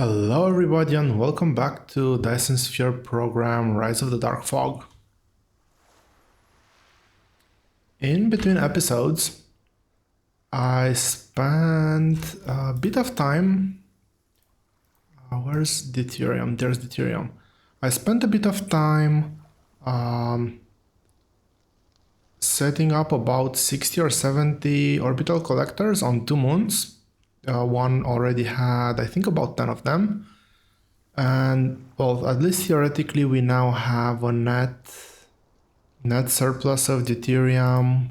Hello everybody and welcome back to Dyson Sphere Program Rise of the Dark Fog. In between episodes, I spent a bit of time... where's deuterium? There's deuterium. I spent a bit of time setting up about 60 or 70 orbital collectors on 2 moons. One already had, I think, about 10 of them. And, well, at least theoretically, we now have a net surplus of deuterium.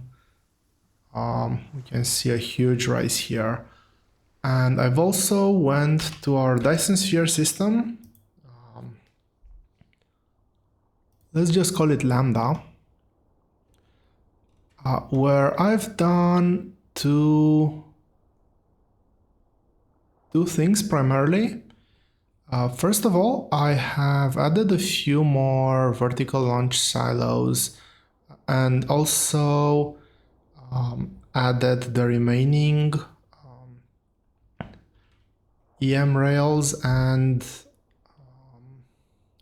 We can see a huge rise here. And I've also went to our Dyson Sphere system. Let's just call it Lambda. Where I've done two things primarily. First of all, I have added a few more vertical launch silos and also added the remaining EM rails and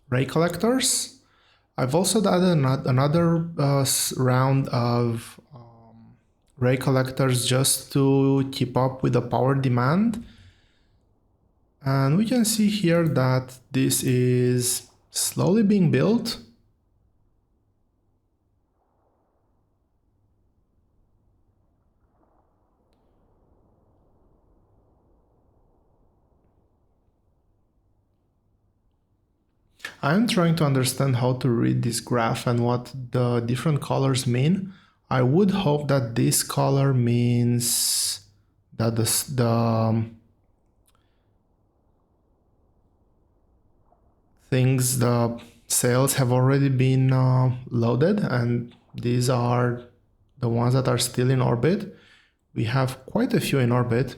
ray collectors. I've also added another round of ray collectors just to keep up with the power demand. And we can see here that this is slowly being built. I'm trying to understand how to read this graph and what the different colors mean. I would hope that this color means that the sails have already been loaded, and these are the ones that are still in orbit. We have quite a few in orbit.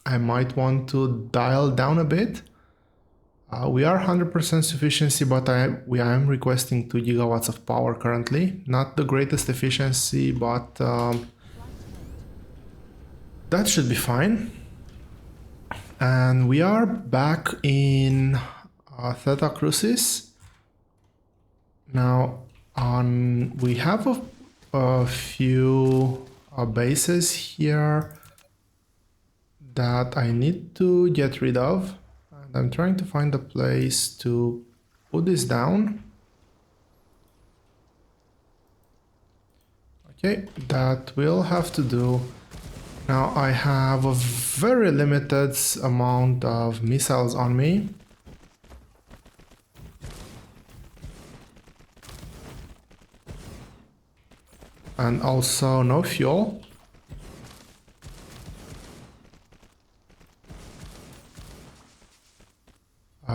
I might want to dial down a bit. We are 100% sufficiency, but I am requesting 2 gigawatts of power currently. Not the greatest efficiency, but that should be fine. And we are back in Theta Crucis. Now, we have a few bases here that I need to get rid of. And I'm trying to find a place to put this down. Okay, that will have to do. Now I have a very limited amount of missiles on me. And also no fuel.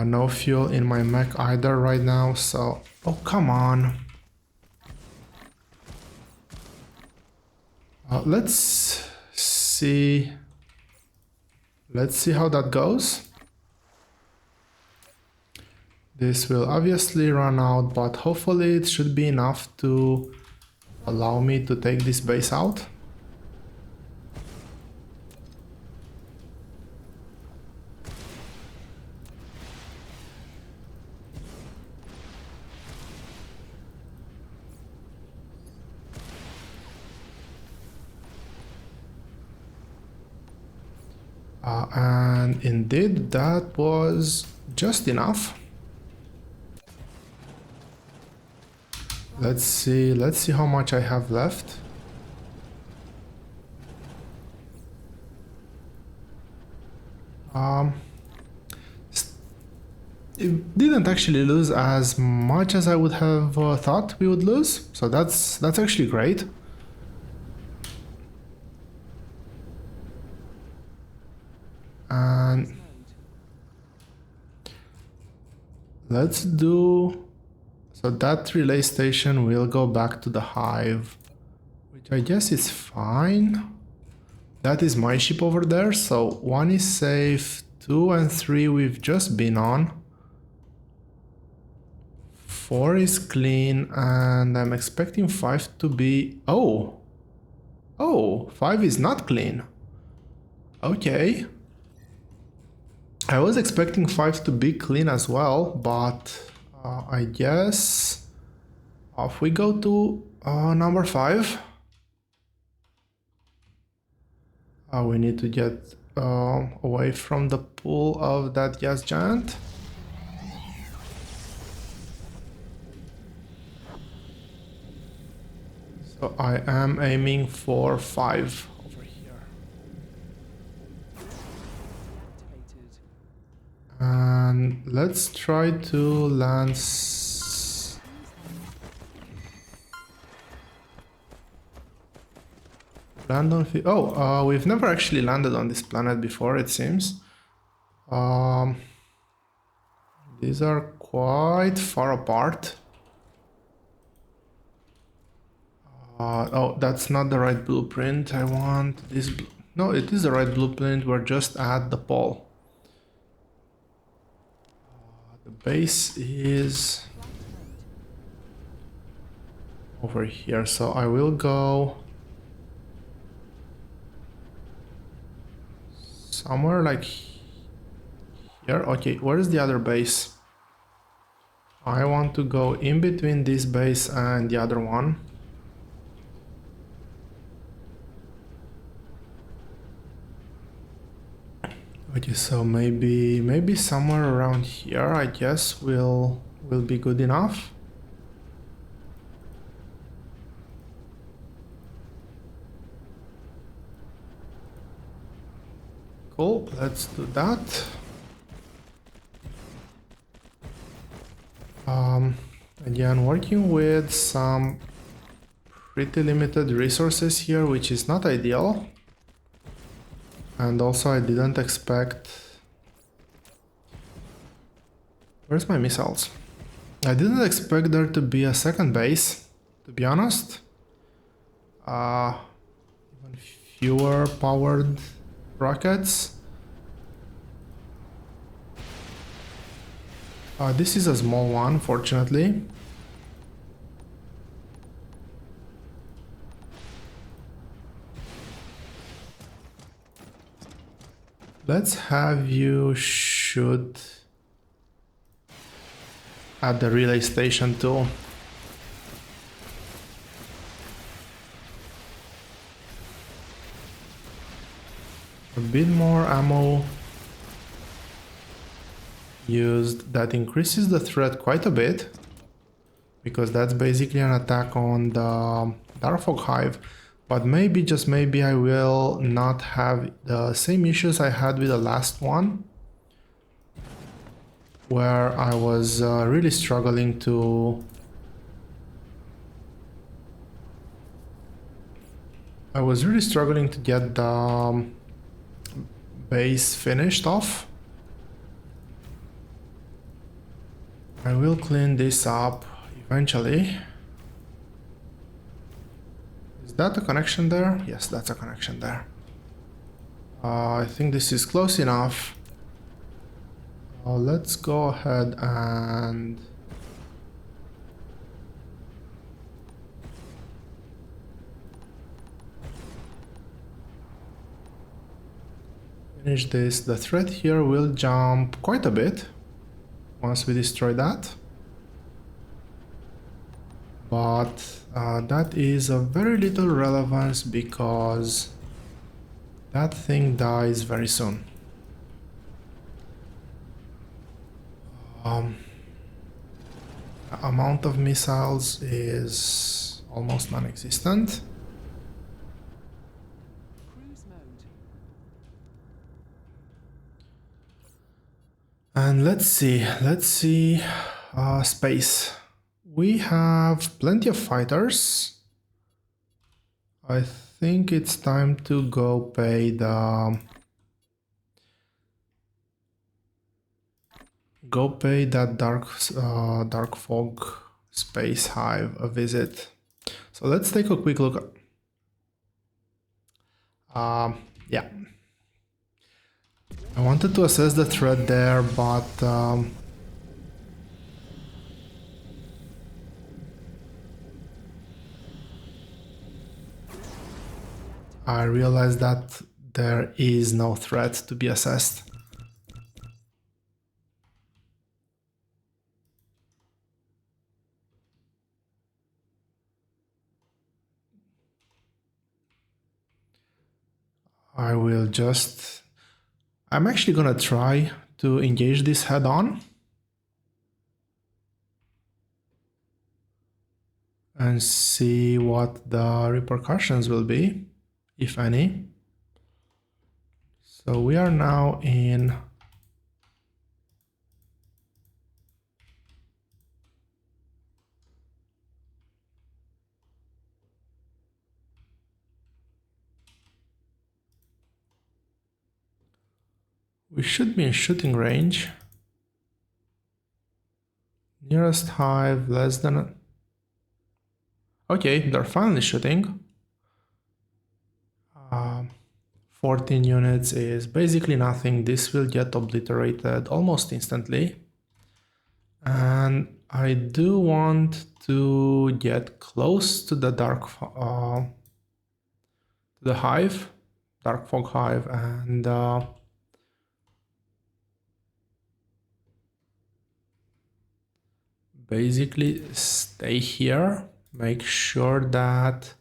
No fuel in my mech either right now, so... Oh, come on. Let's see how that goes. This will obviously run out, but hopefully it should be enough to allow me to take this base out. And indeed, that was just enough. Let's see how much I have left. It didn't actually lose as much as I would have thought we would lose, so that's actually great. And let's do... So that relay station will go back to the hive, which I guess is fine. That is my ship over there, so 1 is safe, 2 and 3 we've just been on. 4 is clean, and I'm expecting 5 to be... Oh! Oh, 5 is not clean. Okay. I was expecting 5 to be clean as well, but I guess if we go to number 5, we need to get away from the pool of that gas giant. So I am aiming for 5 over here. And let's try to land on... Oh, we've never actually landed on this planet before, it seems. These are quite far apart. Oh, that's not the right blueprint. I want this... No, it is the right blueprint. We're just at the pole. The base is over here, so I will go somewhere like here. Okay, where is the other base? I want to go in between this base and the other one. Okay, so maybe somewhere around here, I guess, will be good enough. Cool, let's do that. Again, working with some pretty limited resources here, which is not ideal. And also I didn't expect... Where's my missiles? I didn't expect there to be a second base, to be honest. Even fewer powered rockets. This is a small one, fortunately. Let's have you shoot at the relay station too. A bit more ammo used. That increases the threat quite a bit, because that's basically an attack on the darkfog hive. But maybe, just maybe, I will not have the same issues I had with the last one, where I was really struggling to... get the base finished off. I will clean this up eventually. Is that a connection there? Yes, that's a connection there. I think this is close enough. Let's go ahead and... finish this. The threat here will jump quite a bit once we destroy that. But that is of very little relevance, because that thing dies very soon. The amount of missiles is almost non-existent. And let's see, space. We have plenty of fighters. I think it's time to go pay the... that dark fog space hive a visit. So let's take a quick look. Yeah. I wanted to assess the threat there, but I realized that there is no threat to be assessed. I will just... I'm actually gonna try to engage this head on and see what the repercussions will be, if any. So we are now in... We should be in shooting range. Nearest hive less than... Okay, they're finally shooting. 14 units is basically nothing. This will get obliterated almost instantly. And I do want to get close to the the hive, dark fog hive, and basically stay here. Make sure that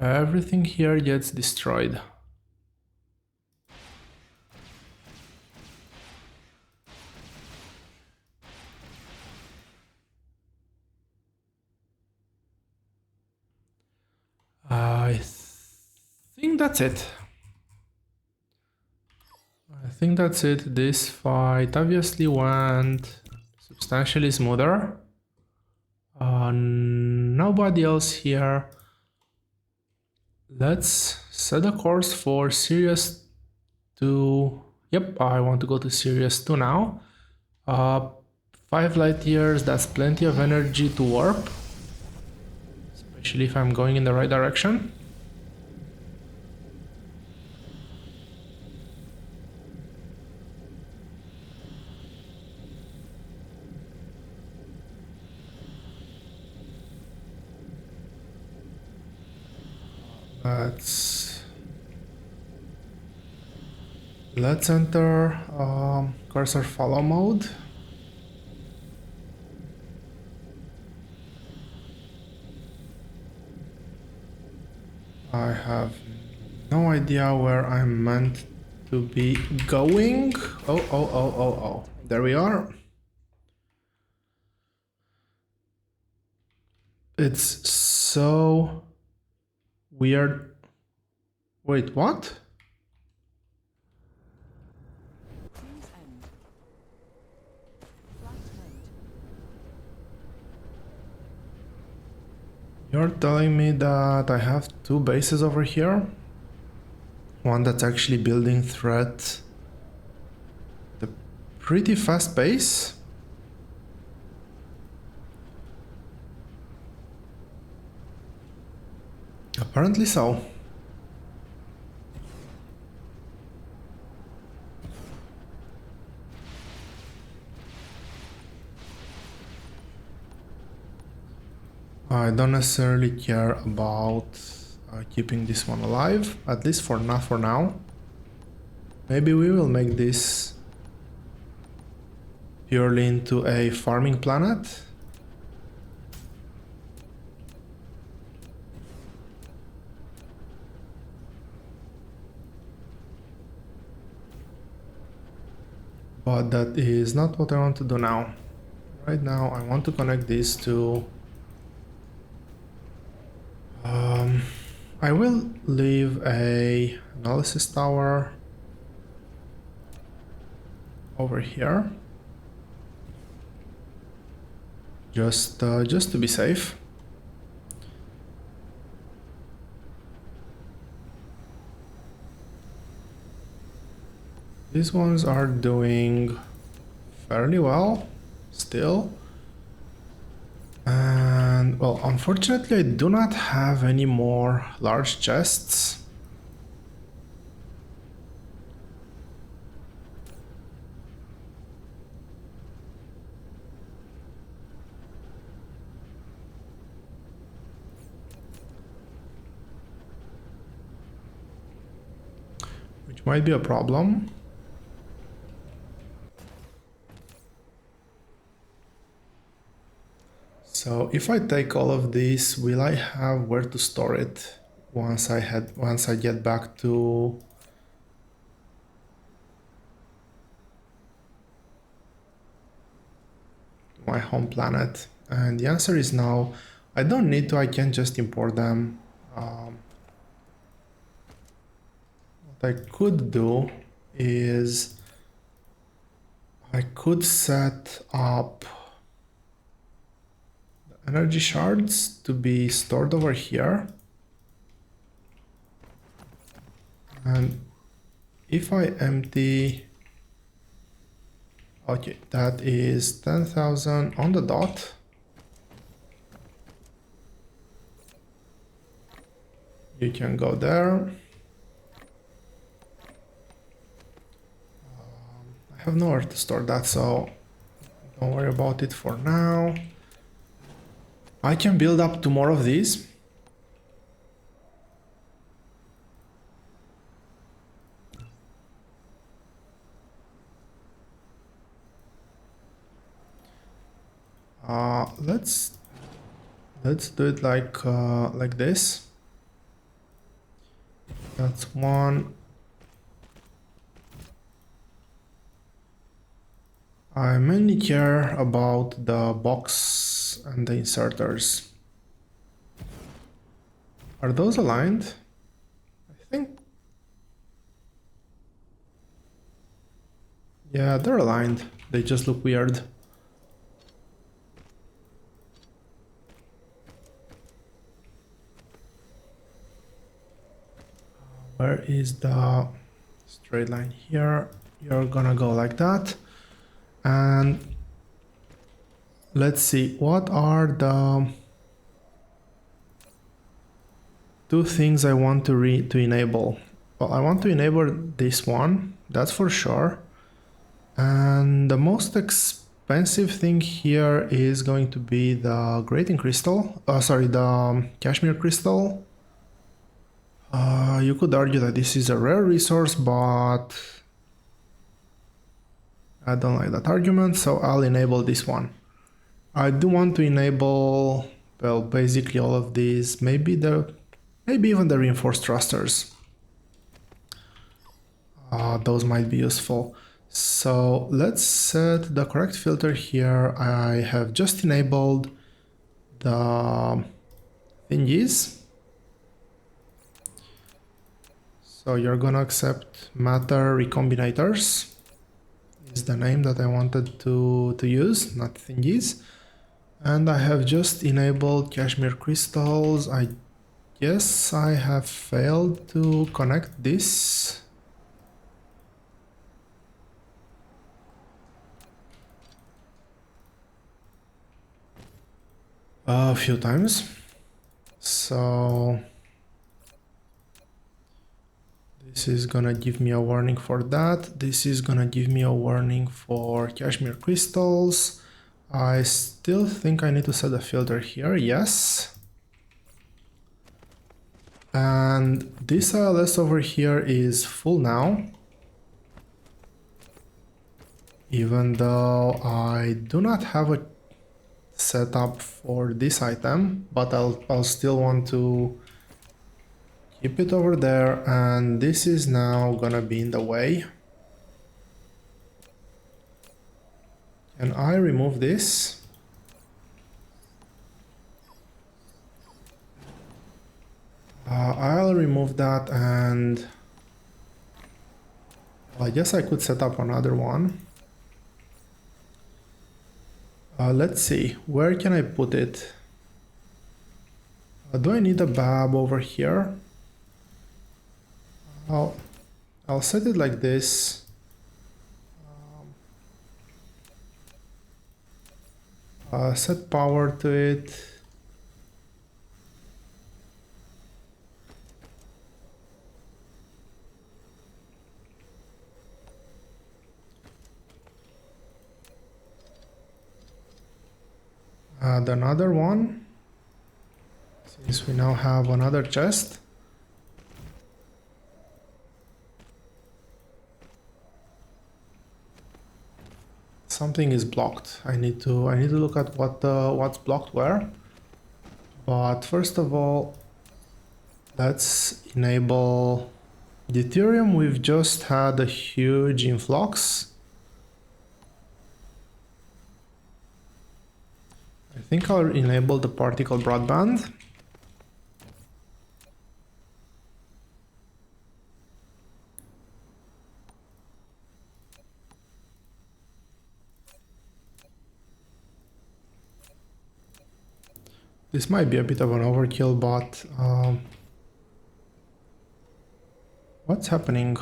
everything here gets destroyed. I think that's it. I think that's it. This fight obviously went substantially smoother. Nobody else here. Let's set a course for Sirius 2. Yep, I want to go to Sirius 2 now. 5 light years, that's plenty of energy to warp. Especially if I'm going in the right direction. Let's enter cursor follow mode. I have no idea where I'm meant to be going. Oh. There we are. It's so weird. Wait, what? You're telling me that I have 2 bases over here? One that's actually building threat. The pretty fast base? Apparently so. I don't necessarily care about keeping this one alive, at least for now. Maybe we will make this purely into a farming planet. But that is not what I want to do now. Right now I want to connect these to... I will leave a analysis tower over here. Just to be safe. These ones are doing fairly well still. And well, unfortunately I do not have any more large chests. Which might be a problem. So if I take all of this, will I have where to store it once I get back to my home planet? And the answer is no. I don't need to, I can just import them. What I could do is I could set up the energy shards to be stored over here. And if I empty, okay, that is 10,000 on the dot. You can go there. I have nowhere to store that, so don't worry about it for now. I can build up 2 more of these. Let's do it like this. That's one. I mainly care about the box and the inserters. Are those aligned? I think. Yeah, they're aligned. They just look weird. Where is the straight line here? You're gonna go like that. And let's see, what are the 2 things I want to enable? Well, I want to enable this one, that's for sure. And the most expensive thing here is going to be the grating crystal. The cashmere crystal. You could argue that this is a rare resource, but I don't like that argument, so I'll enable this one. I do want to enable, well, basically all of these, maybe even the reinforced thrusters. Those might be useful. So let's set the correct filter here. I have just enabled the thingies. So you're gonna accept matter recombinators is the name that I wanted to use, not thingies. And I have just enabled cashmere crystals. I guess I have failed to connect this. A few times. So this is gonna give me a warning for that. This is gonna give me a warning for cashmere crystals. I still think I need to set a filter here, yes. And this ILS over here is full now. Even though I do not have a setup for this item, but I'll still want to keep it over there, and this is now gonna be in the way. Can I remove this? I'll remove that, and well, I guess I could set up another one. Let's see, where can I put it? Do I need a bab over here? I'll set it like this. Set power to it. Add another one, since we now have another chest. something is blocked. I need to look at what's blocked where. But first of all, let's enable deuterium. We've just had a huge influx. I think I'll enable the particle broadband. This might be a bit of an overkill, but what's happening?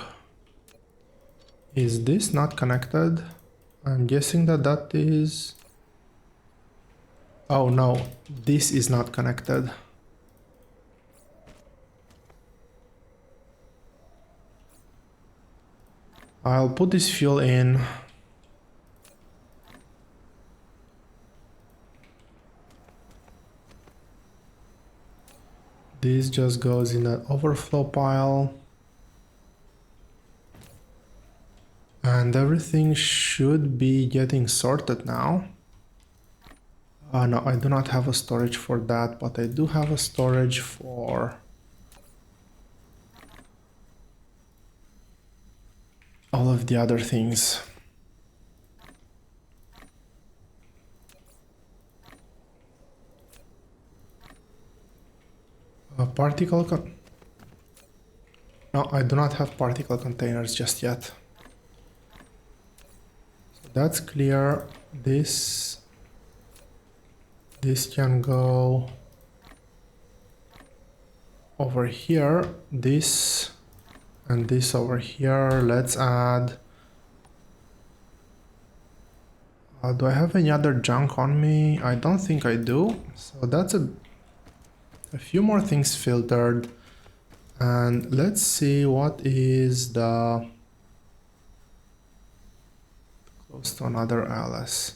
Is this not connected? I'm guessing that is... Oh no, this is not connected. I'll put this fuel in. This just goes in an overflow pile. And everything should be getting sorted now. No, I do not have a storage for that, but I do have a storage for all of the other things. No, I do not have particle containers just yet. So that's clear. This can go over here. This and this over here. Let's add... do I have any other junk on me? I don't think I do. So that's a few more things filtered. And let's see what is the... close to another LS.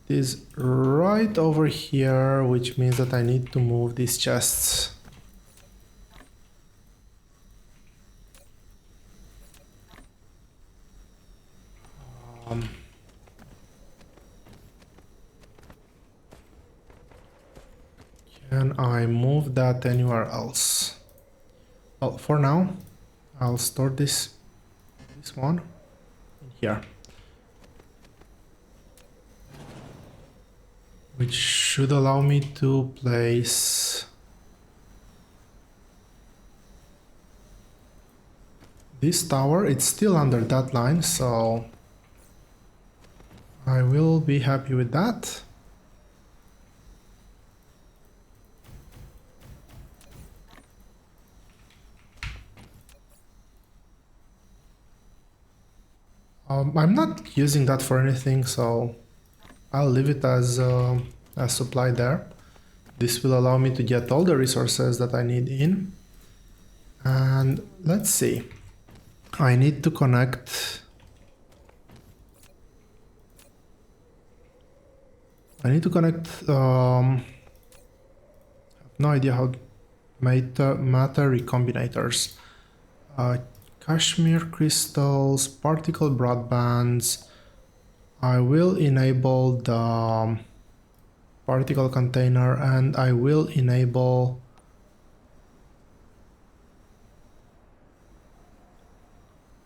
It is right over here, which means that I need to move these chests. Can I move that anywhere else? Well, for now, I'll store this one in here, which should allow me to place this tower. It's still under that line, so I will be happy with that. I'm not using that for anything, so I'll leave it as supply there. This will allow me to get all the resources that I need in. And let's see. I need to connect... I have no idea how... matter recombinators. Cashmere crystals, particle broadbands. I will enable the particle container, and I will enable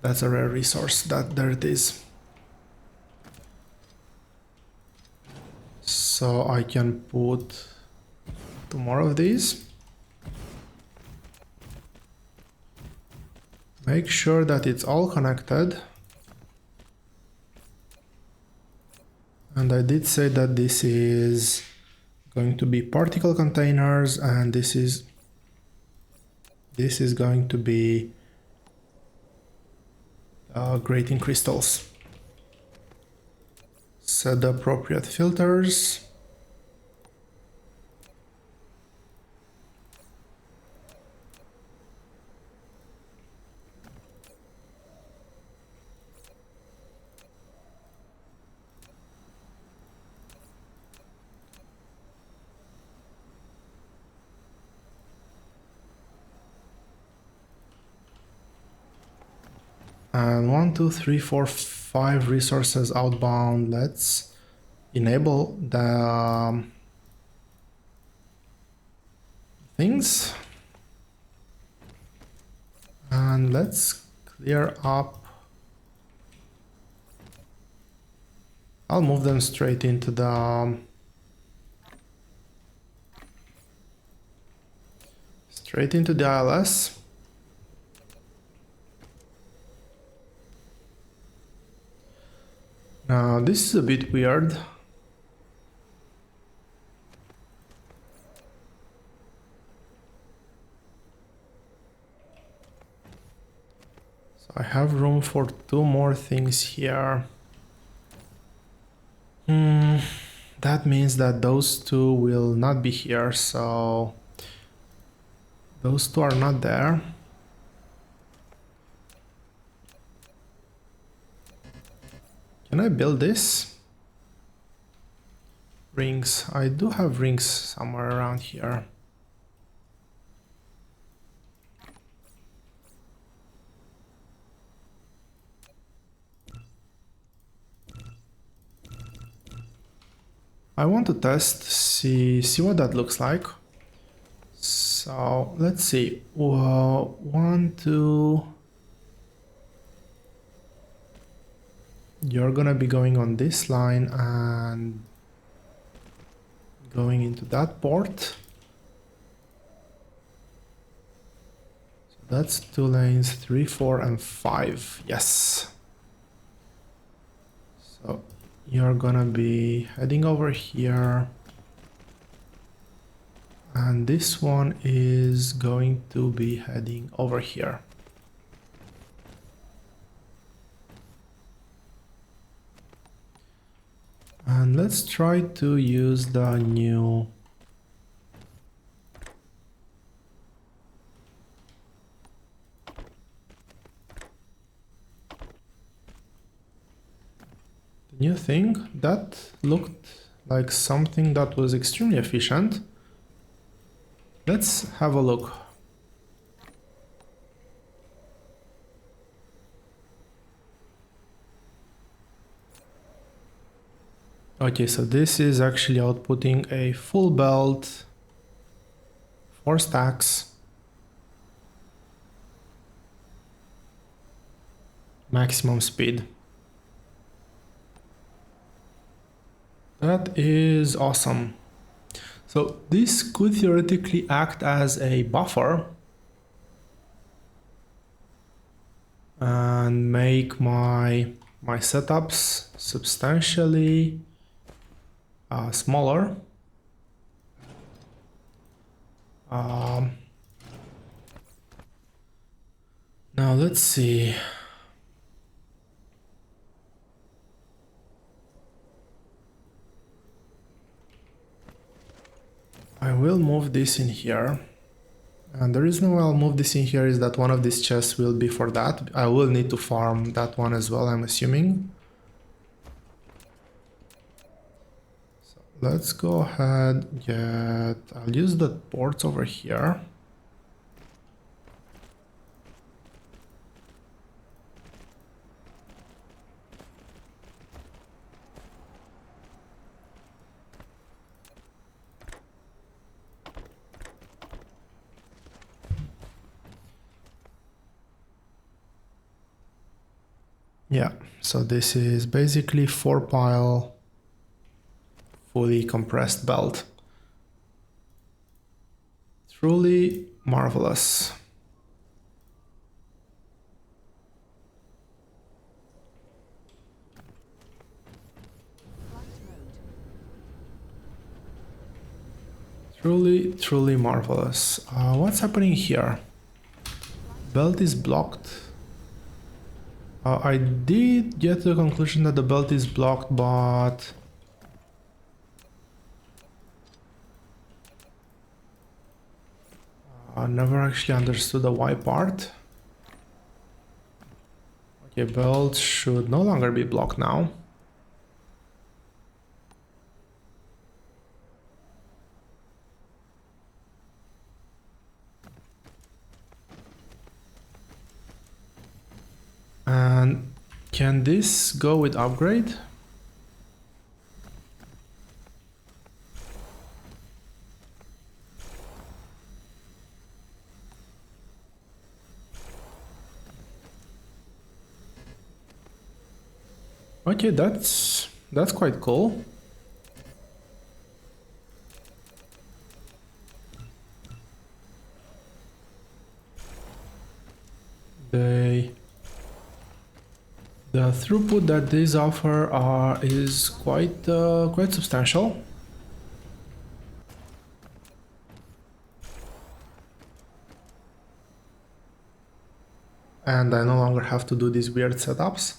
that's a rare resource. There it is. So I can put 2 more of these. Make sure that it's all connected. And I did say that this is going to be particle containers, and this is going to be grating crystals. Set the appropriate filters. And 1, 2, 3, 4, 5 resources outbound. Let's enable the things. And let's clear up. I'll move them straight into the ILS. Now this is a bit weird. So I have room for 2 more things here. That means that those 2 will not be here, so those 2 are not there. Can I build this? Rings. I do have rings somewhere around here. I want to test, see what that looks like. So let's see. 1, 2. You're gonna be going on this line and going into that port. So that's 2 lanes, 3, 4, and 5. Yes. So you're gonna be heading over here. And this one is going to be heading over here. And let's try to use the new thing. That looked like something that was extremely efficient. Let's have a look. Okay, so this is actually outputting a full belt, 4 stacks, maximum speed. That is awesome. So this could theoretically act as a buffer and make my setups substantially smaller. Now let's see. I will move this in here. And the reason why I'll move this in here is that one of these chests will be for that. I will need to farm that one as well, I'm assuming. So let's go ahead, I'll use the ports over here. Yeah, so this is basically 4-pile fully compressed belt. Truly marvelous. Truly marvelous. What's happening here? Belt is blocked. I did get to the conclusion that the belt is blocked, but I never actually understood the why part. Okay, belt should no longer be blocked now. And Can this go with upgrade? Okay, that's quite cool. The throughput that these offer is quite substantial. And I no longer have to do these weird setups.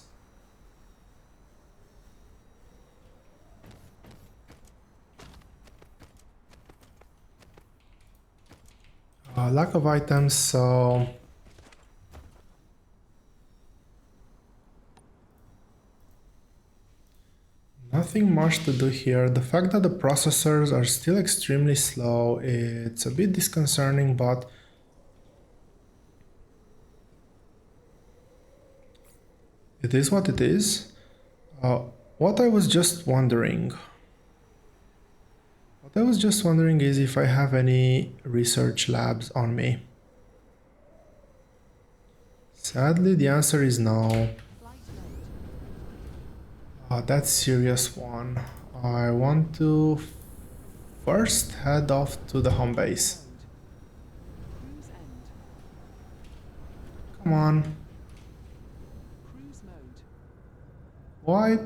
Lack of items, so nothing much to do here. The fact that the processors are still extremely slow, it's a bit disconcerting, but it is what it is. What I was just wondering is if I have any research labs on me. Sadly, the answer is no. That's serious one. I want to first head off to the home base. Come on. Why?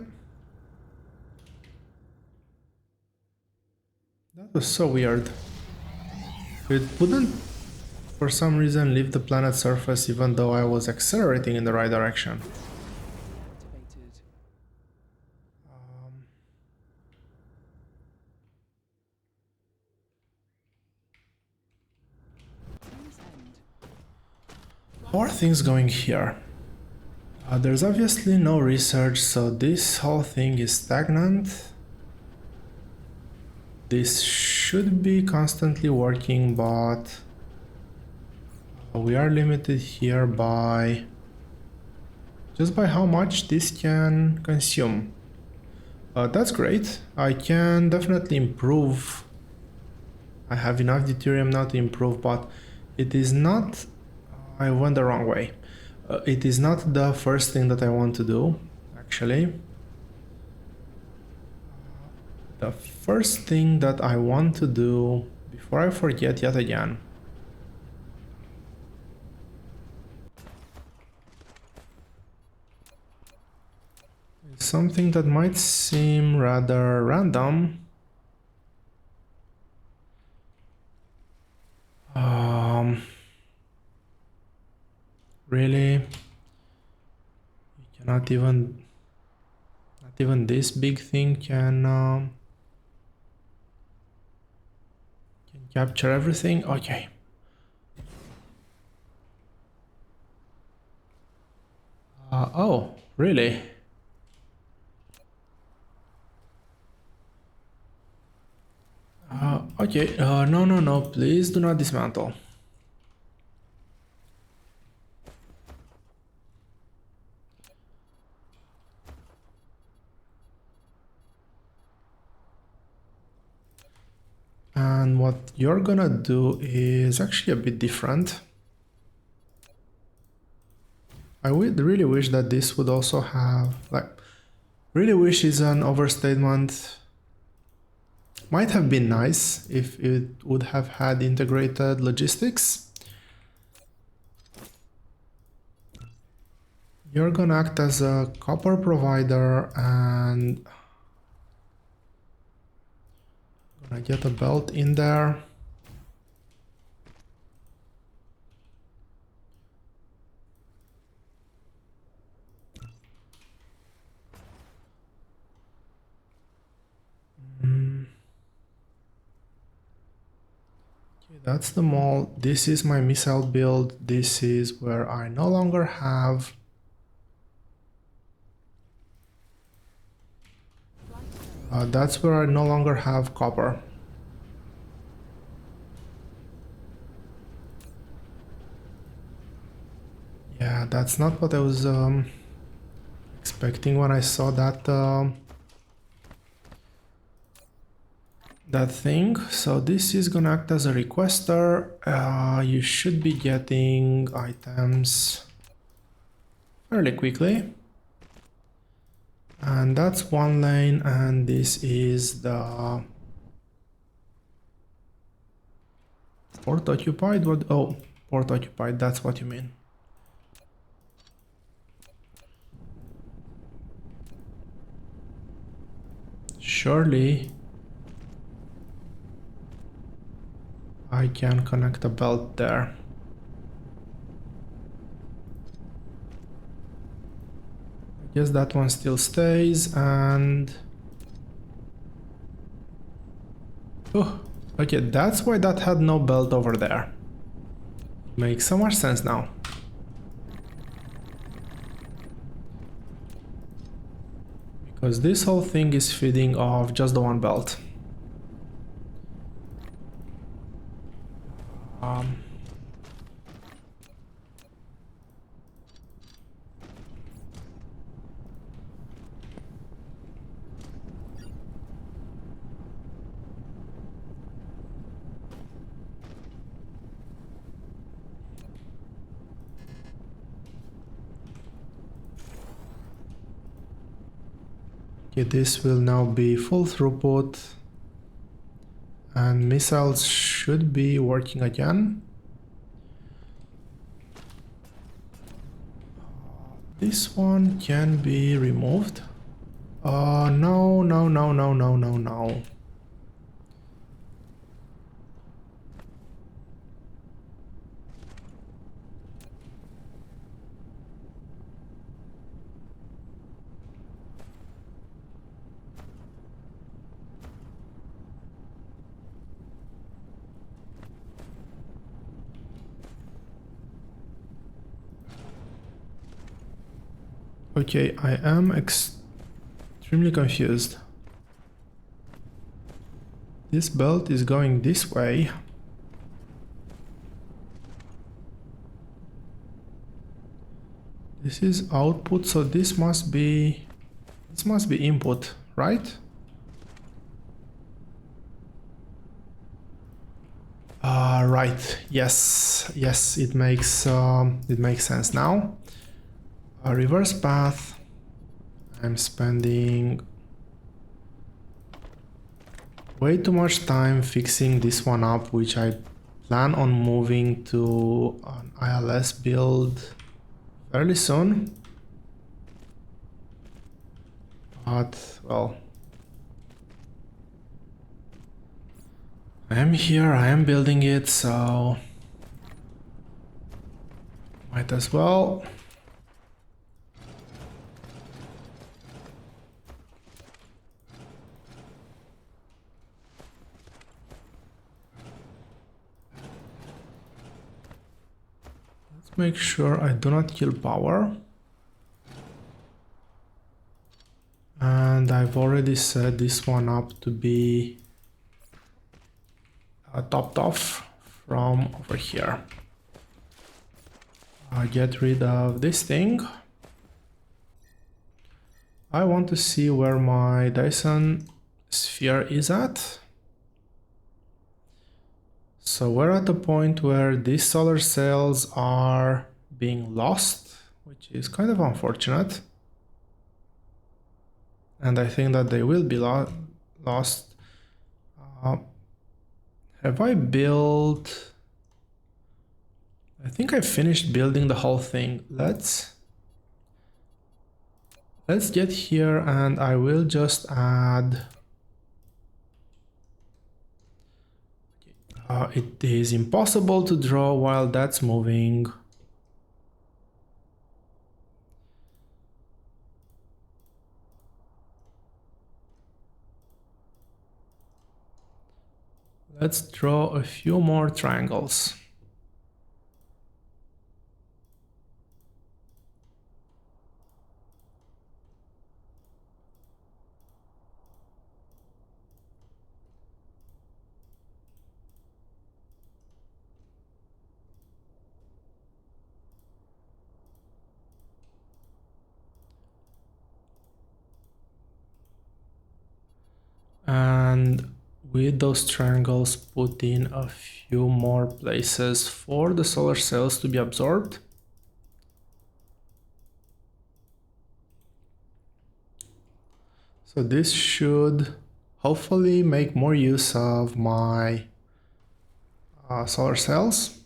That was so weird. It wouldn't, for some reason, leave the planet's surface even though I was accelerating in the right direction. How are things going here? There's obviously no research, so this whole thing is stagnant. This should be constantly working, but we are limited here by just by how much this can consume. That's great. I can definitely improve. I have enough deuterium now to improve, but it is not... I went the wrong way. It is not the first thing that I want to do, actually. The first thing that I want to do, before I forget yet again, is something that might seem rather random. Really? You cannot even... Not even this big thing can capture everything? Okay. Oh, really? Okay, no, please do not dismantle. And what you're gonna do is actually a bit different. I would really wish that this would also have, like, really wish is an overstatement. Might have been nice if it would have had integrated logistics. You're gonna act as a copper provider and gonna get a belt in there. That's the mall. This is my missile build. This is where I no longer have... that's where I no longer have copper. Yeah, that's not what I was expecting when I saw that that thing. So this is gonna act as a requester. You should be getting items fairly quickly. And that's one lane, and this is the port occupied. What? Oh, port occupied, that's what you mean. Surely I can connect a belt there. I guess that one still stays, and oh, okay, that's why that had no belt over there. Makes so much sense now. Because this whole thing is feeding off just the one belt. Okay, this will now be full throughput, and missiles should be working again. This one can be removed. No, no, no, no, no, no, no. Okay, I am extremely confused. This belt is going this way. This is output, so this must be input, right? Right. Yes, yes, it makes sense now. A reverse path. I'm spending way too much time fixing this one up, which I plan on moving to an ILS build fairly soon. But, well, I am here, I am building it, so might as well. Let's make sure I do not kill power. And I've already set this one up to be topped off from over here. Get rid of this thing. I want to see where my Dyson Sphere is at. So we're at the point where these solar cells are being lost, which is kind of unfortunate. And I think that they will be lost. Have I built... I think I finished building the whole thing. Let's get here, and I will just add... it is impossible to draw while that's moving. Let's draw a few more triangles. And with those triangles, put in a few more places for the solar cells to be absorbed. So this should hopefully make more use of my solar cells.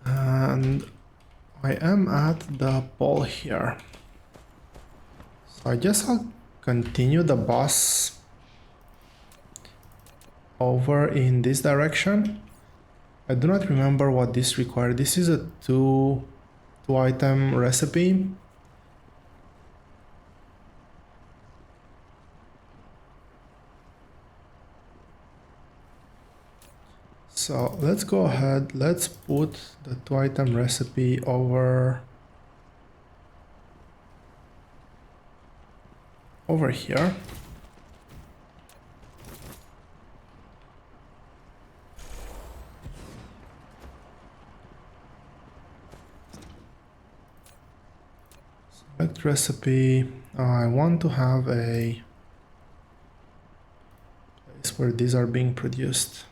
And I am at the pole here. So I guess I'll continue the boss over in this direction. I do not remember what this requires. This is a two item recipe. So let's go ahead, let's put the 2 item recipe over here. Select recipe. I want to have a place where these are being produced.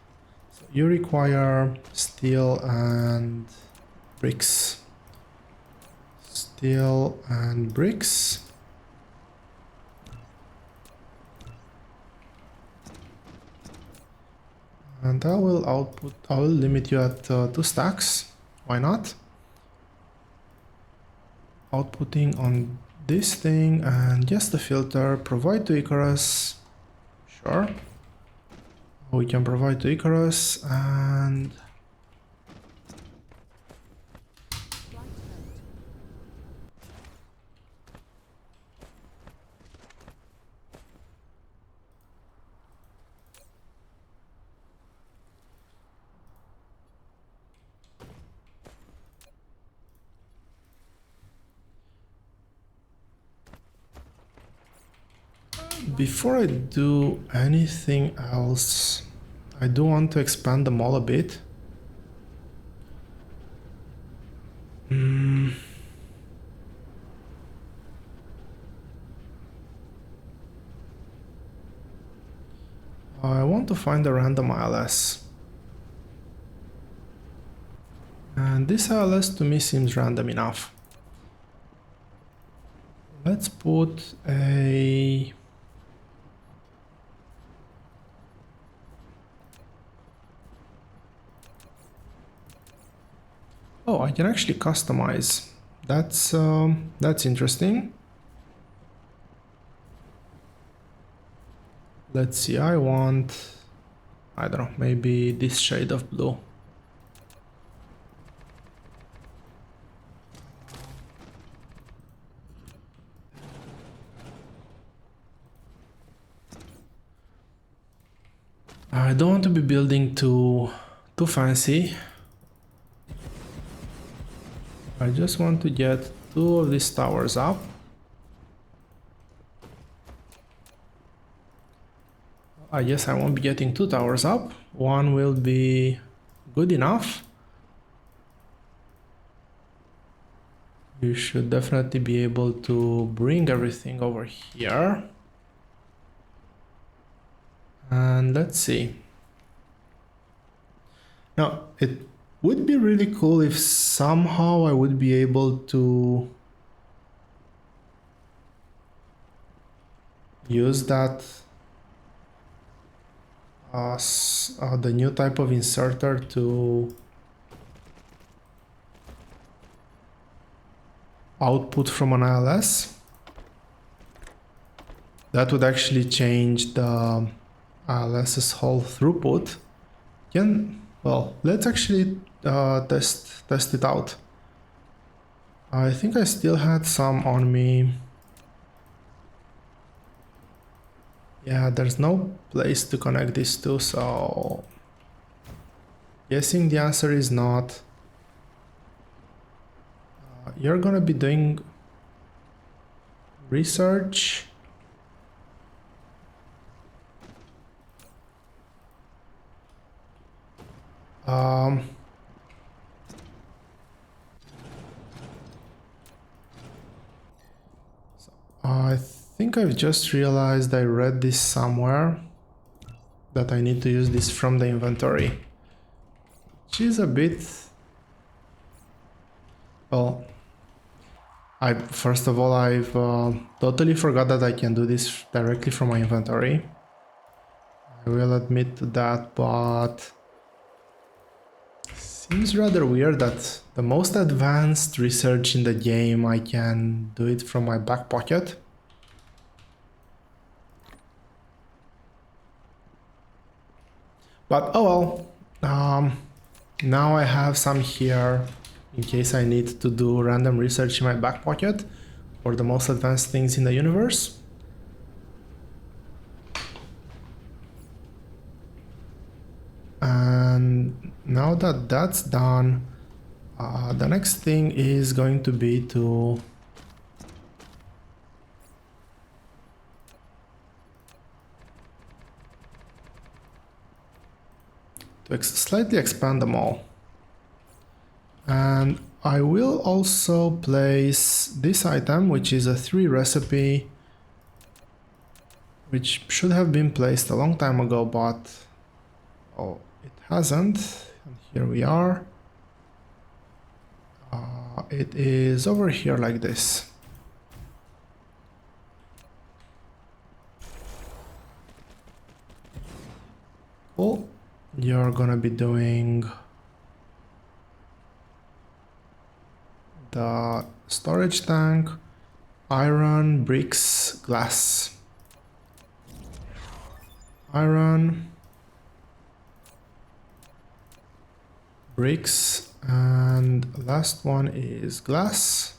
So you require steel and bricks. Steel and bricks. And I will limit you at 2 stacks. Why not? Outputting on this thing and just the filter. Provide to Icarus. Sure. We can provide to Icarus and before I do anything else, I do want to expand the mall a bit. I want to find a random ILS. And this ILS to me seems random enough. Let's put a... Oh, I can actually customize. That's interesting. Let's see, I don't know, maybe this shade of blue. I don't want to be building too fancy. I just want to get 2 of these towers up. I guess I won't be getting 2 towers up. 1 will be good enough. You should definitely be able to bring everything over here. And let's see. Now, it would be really cool if somehow I would be able to use that the new type of inserter to output from an ILS. That would actually change the ILS's whole throughput. Well, let's actually test it out. I think I still had some on me. Yeah, there's no place to connect these two, so guessing the answer is not. You're gonna be doing research. think I've just realized I read this somewhere that I need to use this from the inventory, which is a bit... Well, first of all, I've totally forgot that I can do this directly from my inventory. I will admit to that, but seems rather weird that the most advanced research in the game I can do it from my back pocket. But oh well, now I have some here in case I need to do random research in my back pocket for the most advanced things in the universe. And now that that's done, the next thing is going to be to slightly expand them all. And I will also place this item, which is a 3 recipe, which should have been placed a long time ago, but oh, it hasn't. And here we are. It is over here like this. Cool. You're gonna be doing the storage tank, iron, bricks, glass. Iron, bricks, and last one is glass.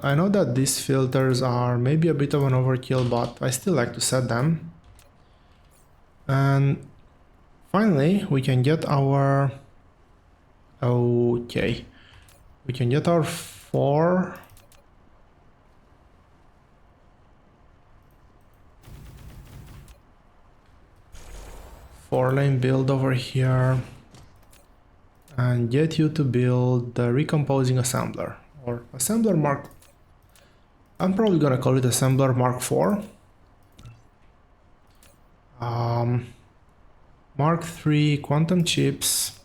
I know that these filters are maybe a bit of an overkill, but I still like to set them. And finally, we can get our... Okay. We can get our 4-lane build over here and get you to build the recomposing assembler, or assembler mark... I'm probably gonna call it assembler mark 4. Mark 3 quantum chips.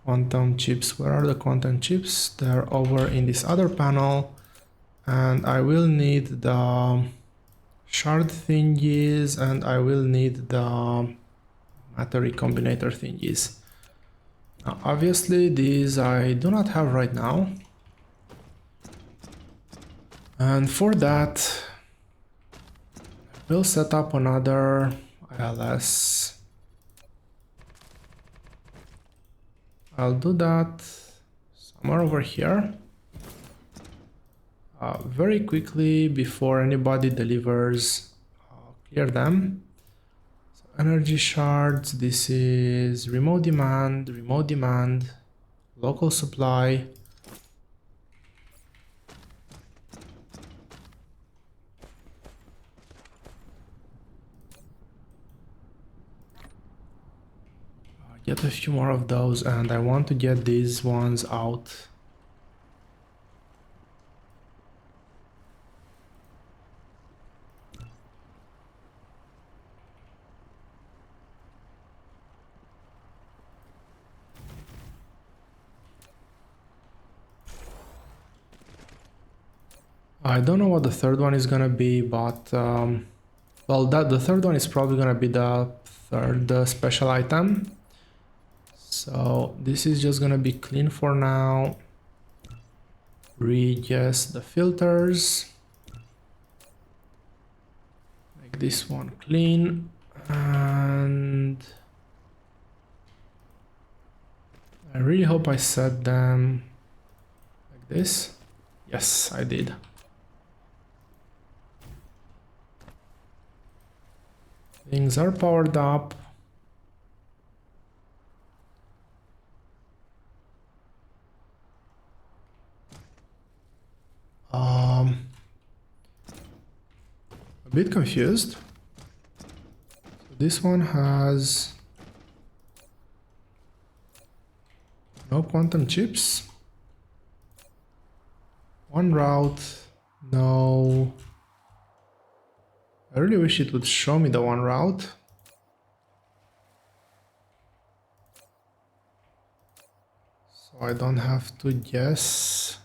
Quantum chips, where are the quantum chips? They're over in this other panel. And I will need the shard thingies, and I will need the matter recombinator thingies. Now, obviously these I do not have right now. And for that, we'll set up another ILS. I'll do that somewhere over here. Very quickly before anybody delivers, clear them. So energy shards, this is remote demand, local supply. Get a few more of those, and I want to get these ones out. I don't know what the third one is gonna be, but well, the third one is probably gonna be the third special item. So this is just gonna be clean for now. Read yes the filters. Make this one clean, and I really hope I set them like this. Yes, I did. Things are powered up. bit confused. This one has no quantum chips. One route, no. I really wish it would show me the one route. So I don't have to guess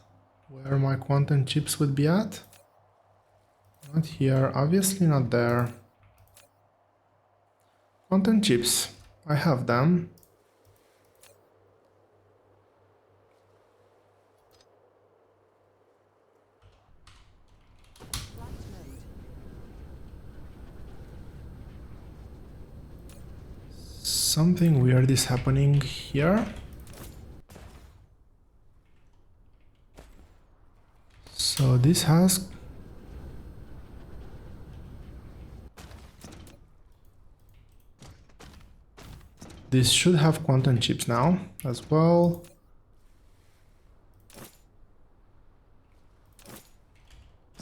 where my quantum chips would be at. Not here, obviously not there. Quantum chips, I have them. Something weird is happening here. So this has... This should have quantum chips now as well.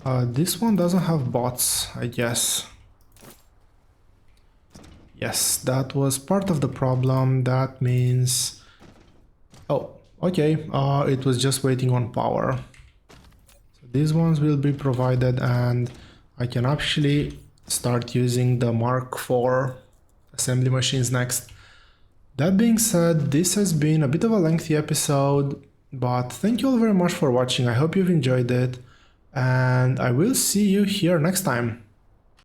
This one doesn't have bots, I guess. Yes, that was part of the problem. That means... Oh, okay, it was just waiting on power. So these ones will be provided and I can actually start using the Mark IV assembly machines next. That being said, this has been a bit of a lengthy episode, but thank you all very much for watching. I hope you've enjoyed it, and I will see you here next time.